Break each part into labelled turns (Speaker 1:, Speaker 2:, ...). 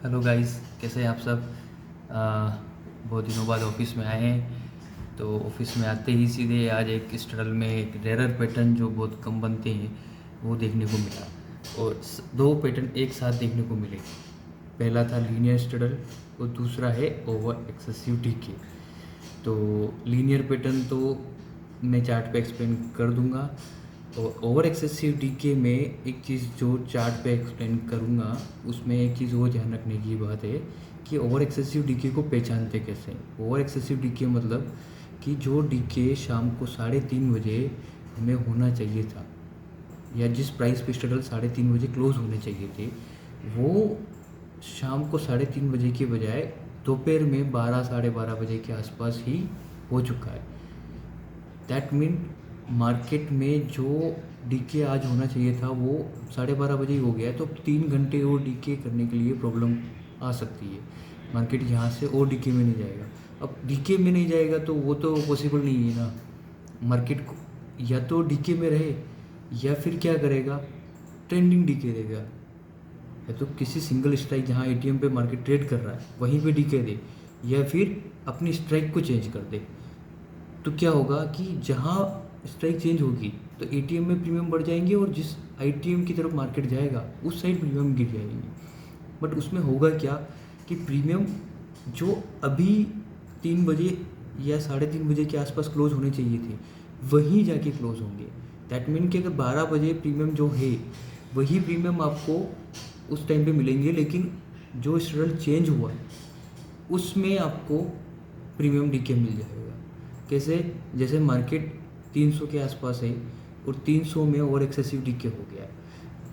Speaker 1: Hello guys, कैसे हैं आप सब। बहुत दिनों बाद ऑफिस में आए हैं। तो ऑफिस में आते ही सीधे आज एक स्ट्रगल में एक रेयर पैटर्न जो बहुत कम बनते हैं वो देखने को मिला। और दो पैटर्न एक साथ देखने को मिले। पहला था लीनियर स्ट्रगल और दूसरा है ओवर एक्सेसिव डीके। तो लीनियर पैटर्न तो मैं चार्ट पे एक्सप्लेन कर दूंगा, और ओवर एक्सेसिव डीके में एक चीज़ जो चार्ट पे एक्सप्लेन करूंगा उसमें एक चीज़ वो ध्यान रखने की बात है कि ओवर एक्सेसिव डीके को पहचानते कैसे। ओवर एक्सेसिव डीके मतलब कि जो डीके शाम को 3:30 बजे हमें होना चाहिए था, या जिस प्राइस पे स्ट्रगल 3:30 बजे क्लोज होने चाहिए थे, वो शाम को 3:30 बजे के बजाय दोपहर में 12 साढ़े 12 बजे के आसपास ही हो चुका है। दैट मीन मार्केट में जो डीके आज होना चाहिए था वो 12:30 बजे ही हो गया है। तो 3 घंटे और डीके करने के लिए प्रॉब्लम आ सकती है। मार्केट यहाँ से और डीके में नहीं जाएगा। अब डीके में नहीं जाएगा तो वो तो पॉसिबल नहीं है ना। मार्केट को या तो डीके में रहे या फिर क्या करेगा, ट्रेंडिंग डीके देगा, या तो किसी सिंगल स्ट्राइक जहाँ एटीएम पे मार्केट ट्रेड कर रहा है वहीं पे डीके दे, या फिर अपनी स्ट्राइक को चेंज कर दे। तो क्या होगा कि जहाँ स्ट्राइक चेंज होगी तो एटीएम में प्रीमियम बढ़ जाएंगे, और जिस आईटीएम की तरफ मार्केट जाएगा उस साइड प्रीमियम गिर जाएंगे। बट उसमें होगा क्या कि प्रीमियम जो अभी 3 बजे या 3:30 बजे के आसपास क्लोज होने चाहिए थे वहीं जाके क्लोज होंगे। दैट मीन कि अगर 12 बजे प्रीमियम जो है वही प्रीमियम आपको उस टाइम पे मिलेंगे, लेकिन जो स्ट्रगल चेंज हुआ उसमें आपको प्रीमियम डीके मिल जाएगा। कैसे? जैसे मार्केट 300 के आसपास है और 300 में ओवर एक्सेसिव डीके हो गया है,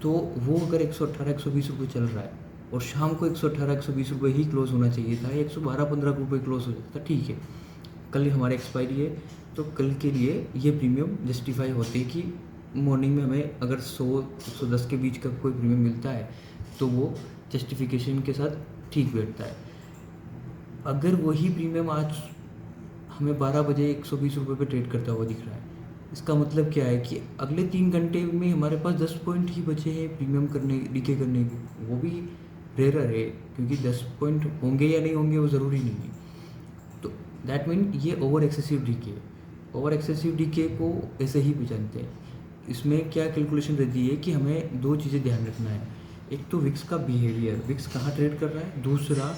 Speaker 1: तो वो अगर 118 120 रुपये चल रहा है और शाम को 118 120 रुपये ही क्लोज होना चाहिए था, 112 15 रुपये क्लोज हो जाता, ठीक है। कल हमारे एक्सपायरी है तो कल के लिए ये प्रीमियम जस्टिफाई होते हैं कि मॉर्निंग में हमें अगर 100 110 के बीच का कोई प्रीमियम मिलता है तो वो जस्टिफिकेशन के साथ ठीक बैठता है। अगर वही प्रीमियम आज हमें 12 बजे 120 रुपये पे ट्रेड करता हुआ दिख रहा है, इसका मतलब क्या है कि अगले 3 घंटे में हमारे पास 10 पॉइंट ही बचे हैं प्रीमियम करने डीके करने के। वो भी रेयर है, क्योंकि 10 पॉइंट होंगे या नहीं होंगे वो ज़रूरी नहीं है। तो दैट मीन ये ओवर एक्सेसिव डीके है। ओवर एक्सेसिव डीके को ऐसे ही पहचानते हैं। इसमें क्या कैलकुलेशन रहती है कि हमें दो चीज़ें ध्यान रखना है। एक तो विक्स का बिहेवियर, विक्स कहाँ ट्रेड कर रहा है। दूसरा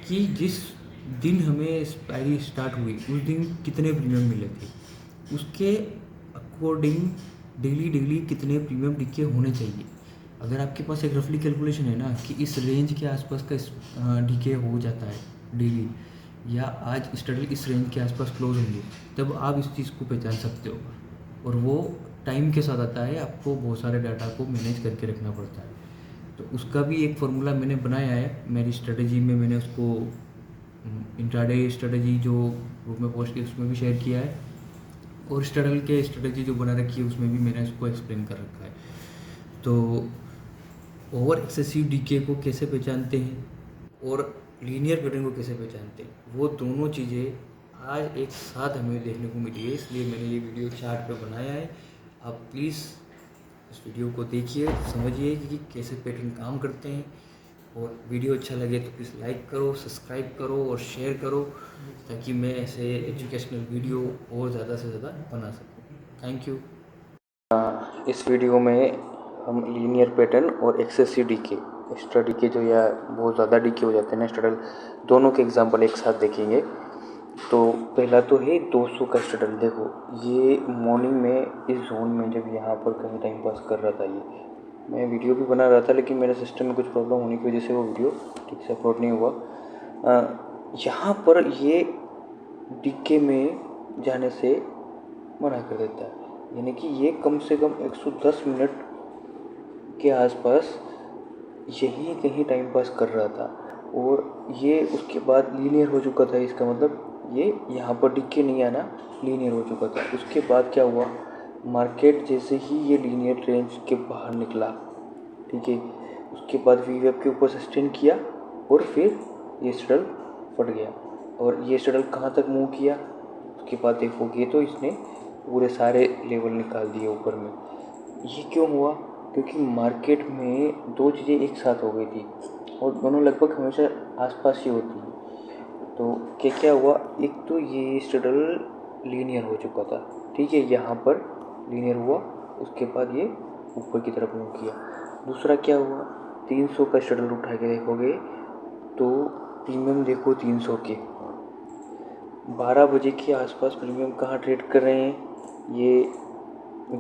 Speaker 1: कि जिस दिन हमें एक्सपायरी स्टार्ट हुई उस दिन कितने प्रीमियम मिले थे, उसके अकॉर्डिंग डेली डेली कितने प्रीमियम डीके होने चाहिए। अगर आपके पास एक रफली कैलकुलेशन है ना कि इस रेंज के आसपास का डीके हो जाता है डेली, या आज स्टडल इस रेंज के आसपास क्लोज होंगे, तब आप इस चीज़ को पहचान सकते हो। और वो टाइम के साथ आता है, आपको बहुत सारे डाटा को मैनेज करके रखना पड़ता है। तो उसका भी एक फार्मूला मैंने बनाया है मेरी स्ट्रेटजी में। मैंने उसको इंट्राडे स्ट्रेटजी जो ग्रुप में पोस्ट की उसमें भी शेयर किया है, और स्ट्रगल के स्ट्रेटजी जो बना रखी है उसमें भी मैंने उसको एक्सप्लेन कर रखा है। तो ओवर एक्सेसिव डीके को कैसे पहचानते हैं और लीनियर पैटर्न को कैसे पहचानते हैं, वो दोनों चीज़ें आज एक साथ हमें देखने को मिली है, इसलिए मैंने ये वीडियो चार्ट पे बनाया है। आप प्लीज़ इस वीडियो को देखिए, समझिए कि कैसे पैटर्न काम करते हैं। और वीडियो अच्छा लगे तो प्लीज़ लाइक करो, सब्सक्राइब करो और शेयर करो, ताकि मैं ऐसे एजुकेशनल वीडियो और ज़्यादा से ज़्यादा बना सकूँ। Thank you. इस वीडियो में हम लीनियर पैटर्न और एक्सेसिव डीके, एक्स्ट्रा डीके जो या बहुत ज़्यादा डीके हो जाते हैं ना स्ट्रगल, दोनों के एग्जांपल एक साथ देखेंगे। तो पहला तो है 200 का स्ट्रगल। देखो ये मॉर्निंग में इस जोन में जब यहाँ पर कहीं टाइम पास कर रहा था, ये मैं वीडियो भी बना रहा था लेकिन मेरे सिस्टम में कुछ प्रॉब्लम होने की वजह से वो वीडियो ठीक से अपलोड नहीं हुआ। यहाँ पर ये डीके में जाने से मना कर देता है, यानी कि ये कम से कम 110 मिनट के आसपास यही कहीं टाइम पास कर रहा था, और ये उसके बाद लीनियर हो चुका था। इसका मतलब ये यहाँ पर डीके नहीं आना, लीनियर हो चुका था। उसके बाद क्या हुआ, मार्केट जैसे ही ये लीनियर रेंज के बाहर निकला, ठीक है, उसके बाद वी वेब के ऊपर सस्टेन किया और फिर ये स्ट्रगल फट गया। और ये स्ट्रगल कहाँ तक मूव किया, उसके बाद देखोगे तो इसने पूरे सारे लेवल निकाल दिए ऊपर में। ये क्यों हुआ? क्योंकि मार्केट में दो चीज़ें एक साथ हो गई थी। और दोनों लगभग हमेशा आसपास ही होती है। तो क्या हुआ, एक तो ये स्ट्रडल लीनियर हो चुका था, ठीक है, यहाँ पर लीनियर हुआ, उसके बाद ये ऊपर की तरफ मूव किया। दूसरा क्या हुआ, 300 का स्ट्रडल उठा के देखोगे तो प्रीमियम देखो 300 के 12 बजे के आसपास प्रीमियम कहाँ ट्रेड कर रहे हैं, ये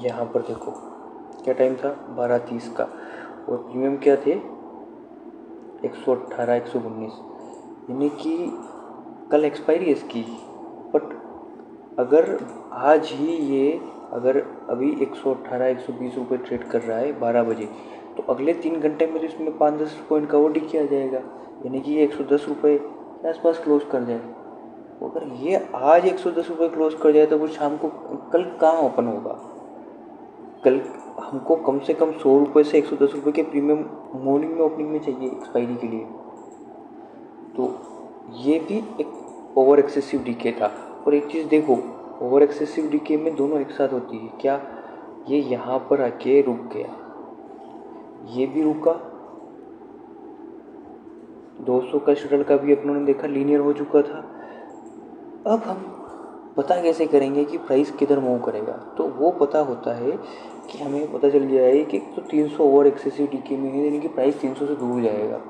Speaker 1: यहाँ पर देखो क्या टाइम था, 12:30 का, और प्रीमियम क्या थे, 118 119, यानी कि कल एक्सपायरी है इसकी। बट अगर आज ही ये अगर अभी 118 120 रुपये ट्रेड कर रहा है 12 बजे, तो अगले 3 घंटे में तो इसमें 5-10 पॉइंट का और डिके आ जाएगा, यानी कि ये 110 रुपये के आसपास क्लोज कर जाए। तो अगर ये आज 110 रुपये क्लोज कर जाए तो वो शाम को कल कहाँ ओपन होगा। कल हमको कम से कम 100 रुपये से 110 रुपये के प्रीमियम मॉर्निंग में ओपनिंग में चाहिए एक्सपायरी के लिए। तो ये भी एक ओवर एक्सेसिव डीके था। और एक चीज़ देखो, ओवर एक्सेसिव डीके में दोनों एक साथ होती है क्या, ये यहाँ पर आके रुक गया, ये भी रुका, 200 का स्ट्रडल का भी अपनों ने देखा लीनियर हो चुका था। अब हम पता कैसे करेंगे कि प्राइस किधर मूव करेगा, तो वो पता होता है कि हमें पता चल गया है कि तो 300 ओवर एक्सेसिव डीके में है, यानी कि प्राइस 300 से दूर जाएगा।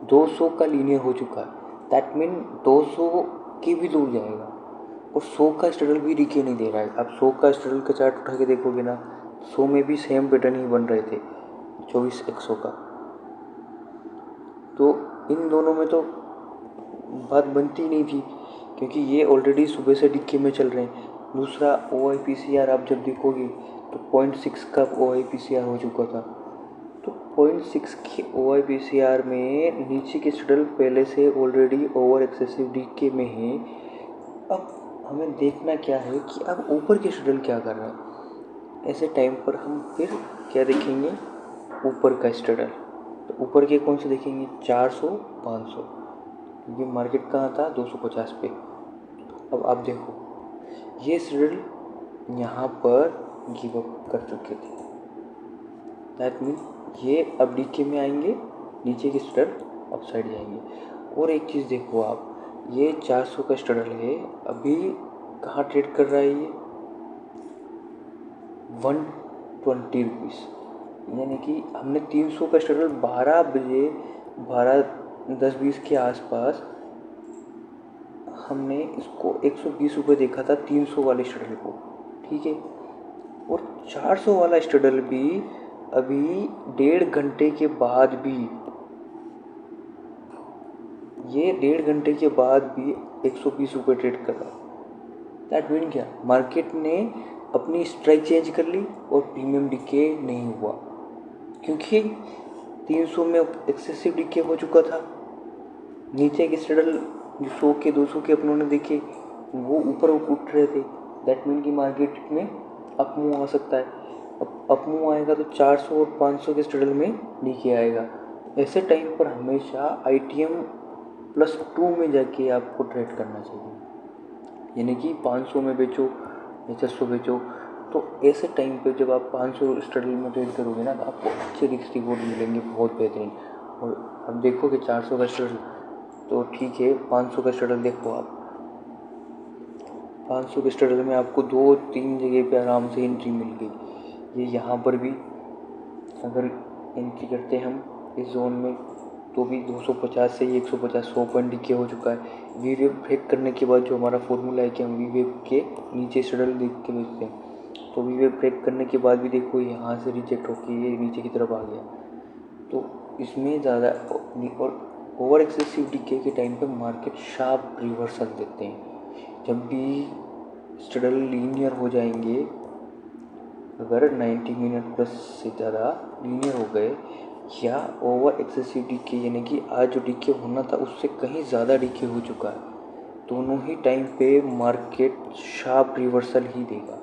Speaker 1: 200 का लीनियर हो चुका है, दैट मीन 200 के भी दूर जाएगा, और 100 का स्ट्रडल भी डीके नहीं दे रहा है। अब 100 का स्ट्रडल का चार्ट उठा के देखोगे ना, 100 में भी सेम पैटर्न ही बन रहे थे, 24 का। तो इन दोनों में तो बात बनती नहीं थी, क्योंकि ये ऑलरेडी सुबह से डिक्की में चल रहे हैं। दूसरा OIPCR आप जब देखोगे तो 0.6 का OIPCR हो चुका था। तो 0.6 के OIPCR में नीचे की स्ट्रडल पहले से ऑलरेडी ओवर एक्सेसिव डीके में है। अब हमें देखना क्या है कि अब ऊपर के स्ट्रडल क्या कर रहे हैं। ऐसे टाइम पर हम फिर क्या देखेंगे, ऊपर का स्ट्रडल। तो ऊपर के कौन से देखेंगे, 400 500, ये मार्केट कहाँ था, 250 पे। अब आप देखो, ये स्ट्रडल यहाँ पर गिव अप कर चुके थे, दैट मीन ये अब डीके में आएंगे, नीचे के स्ट्रडल अपसाइड जाएंगे। और एक चीज़ देखो आप, ये 400 का स्ट्रडल है, अभी कहाँ ट्रेड कर रहा है, ये 120 रुपीज़, यानी कि हमने 300 का स्ट्रडल 12 बजे 12:10-20 के आसपास हमने इसको 120 रुपये देखा था 300 वाले स्ट्रडल को, ठीक है। और 400 वाला स्ट्रडल भी अभी 1.5 घंटे के बाद भी, ये 1.5 घंटे के बाद भी 120 रुपये ट्रेड कर रहा है। दैट मीन क्या, मार्केट ने अपनी स्ट्राइक चेंज कर ली और प्रीमियम डीके नहीं हुआ, क्योंकि 300 में एक्सेसिव डीके हो चुका था। नीचे के स्ट्रडल जो 100 के 200 के अपनों ने देखे वो ऊपर उठ रहे थे, दैट मीन कि मार्केट में अप मूव आ सकता है। अब अप मूव आएगा तो 400 और 500 के स्ट्रडल में डीके आएगा। ऐसे टाइम पर हमेशा ITM +2 में जाके आपको ट्रेड करना चाहिए, यानी कि 500 में बेचो या 600 बेचो। तो ऐसे टाइम पे जब आप 500 स्ट्रडल में ट्रेड करोगे ना, तो आपको अच्छे रिस्क रिवॉर्ड मिलेंगे, बहुत बेहतरीन। और अब देखो कि 400 का स्ट्रडल तो ठीक है, 500 का स्ट्रडल देखो आप, 500 के स्ट्रडल में आपको 2-3 जगह पे आराम से एंट्री मिल गई। ये यहाँ पर भी अगर एंट्री करते हैं हम इस जोन में, तो भी 250 से 150-100 पॉइंट डीके हो चुका है। वी-वेव ब्रेक करने के बाद जो हमारा फॉर्मूला है कि हम वी-वेव के नीचे स्ट्रडल देख के बेचते हैं, तो वी-वेव ब्रेक करने के बाद भी देखो यहाँ से रिजेक्ट होकर ये नीचे की तरफ आ गया। तो इसमें ज़्यादा और ओवर एक्सेसिव डीके के टाइम पे मार्केट शार्प रिवर्सल देते हैं। जब भी स्ट्रडल लीनियर हो जाएंगे, अगर 90 मिनट प्लस से ज़्यादा लीनियर हो गए या ओवर एक्सेसिव डीके, यानी कि आज जो डीके होना था उससे कहीं ज़्यादा डीके हो चुका है, दोनों ही टाइम पे मार्केट शार्प रिवर्सल ही देगा।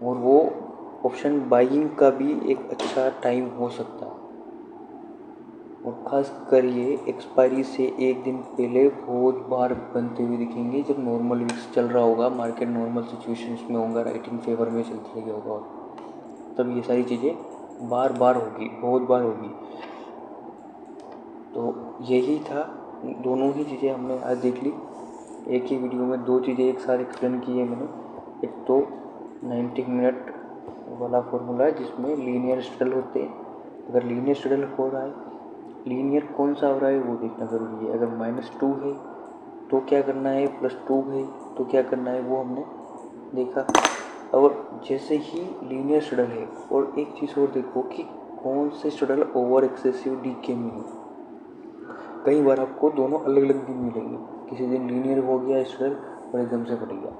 Speaker 1: और वो ऑप्शन बाइंग का भी एक अच्छा टाइम हो सकता है। और ख़ास कर ये एक्सपायरी से एक दिन पहले बहुत बार बनते हुए दिखेंगे, जब नॉर्मल वीक्स चल रहा होगा, मार्केट नॉर्मल सिचुएशंस में होगा, राइट इन फेवर में चलते रही होगा, और तब ये सारी चीज़ें बार बार होगी, बहुत बार होगी। तो यही था, दोनों ही चीज़ें हमने आज देख ली। एक ही वीडियो में दो चीज़ें एक साथ एक्सप्लेन की है मैंने। एक तो 90 मिनट वाला फॉर्मूला है जिसमें लीनियर स्ट्रगल होते हैं। अगर लीनियर स्ट्रगल हो रहा है, लीनियर कौन सा हो रहा है वो देखना ज़रूरी है। अगर -2 है तो क्या करना है, +2 है तो क्या करना है, वो हमने देखा। और जैसे ही लीनियर स्ट्रगल है, और एक चीज़ और देखो कि कौन से स्ट्रगल ओवर एक्सेसिव डीके में है। कई बार आपको दोनों अलग अलग दिन मिलेंगे। किसी दिन लीनियर हो गया स्ट्रगल और एकदम से फट गया,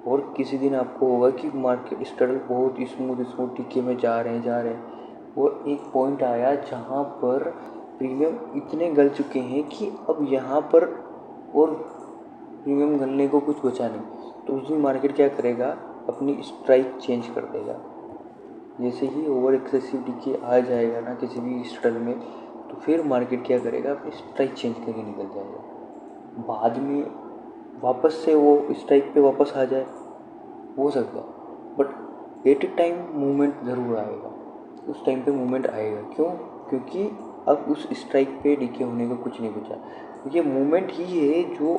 Speaker 1: और किसी दिन आपको होगा कि मार्केट स्ट्रगल बहुत स्मूथ डीके में जा रहे हैं, और एक पॉइंट आया जहाँ पर प्रीमियम इतने गल चुके हैं कि अब यहाँ पर और प्रीमियम गलने को कुछ बचा नहीं। तो उस दिन मार्केट क्या करेगा, अपनी स्ट्राइक चेंज कर देगा। जैसे ही ओवर एक्सेसिव डीके आ जाएगा ना किसी भी स्ट्रगल में, तो फिर मार्केट क्या करेगा, अपनी स्ट्राइक चेंज करके निकल जाएगा। बाद में वापस से वो स्ट्राइक पे वापस आ जाए, हो सकता है, but at A time movement ज़रूर आएगा। उस टाइम पे मूवमेंट आएगा। क्यों? क्योंकि अब उस स्ट्राइक पे डीके होने का कुछ नहीं बचा। ये मूवमेंट ही है जो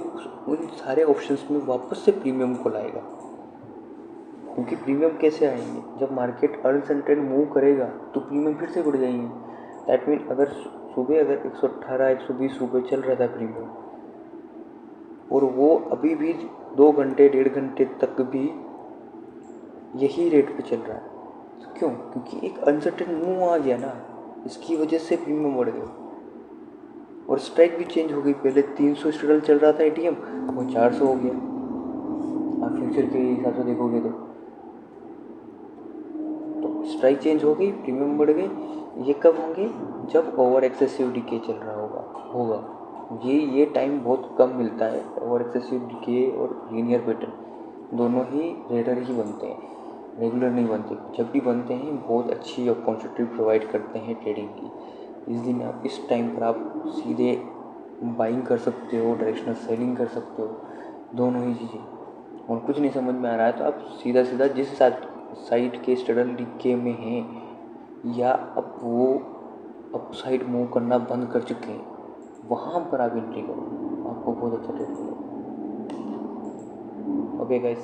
Speaker 1: उन सारे ऑप्शंस में वापस से प्रीमियम को लाएगा। क्योंकि प्रीमियम कैसे आएंगे, जब मार्केट अनसर्टेन मूव करेगा तो प्रीमियम फिर से बढ़ जाएंगे। दैट मीन अगर सुबह 118 120 रुपये चल रहा था प्रीमियम, और वो अभी भी 2 घंटे 1.5 घंटे तक भी यही रेट पे चल रहा है, तो क्यों? क्योंकि एक अनसर्टेन मूव आ गया ना, इसकी वजह से प्रीमियम बढ़ गया। और स्ट्राइक भी चेंज हो गई। पहले 300 स्ट्रगल चल रहा था एटीएम, वो 400 हो गया। आप फ्यूचर के हिसाब से देखोगे तो स्ट्राइक चेंज हो गई, प्रीमियम बढ़ गई। ये कब होंगे, जब ओवर एक्सेसिव डीके चल रहा होगा। ये टाइम बहुत कम मिलता है। ओवर एक्सेसिव डीके और लीनियर पैटर्न दोनों ही रेयर ही बनते हैं, रेगुलर नहीं बनते। जब भी बनते हैं बहुत अच्छी अपॉर्चुनिटी प्रोवाइड करते हैं ट्रेडिंग की। इस दिन आप इस टाइम पर आप सीधे बाइंग कर सकते हो, डायरेक्शनल सेलिंग कर सकते हो, दोनों ही चीज़ें। और कुछ नहीं समझ में आ रहा है तो आप सीधा जिस साइड के स्ट्रगल डीके में हैं, या अब वो अप साइड मूव करना बंद कर चुके हैं, वहाँ पर आप एंट्री करो, आपको बहुत अच्छा ट्रेड मिलेगा। Okay guys.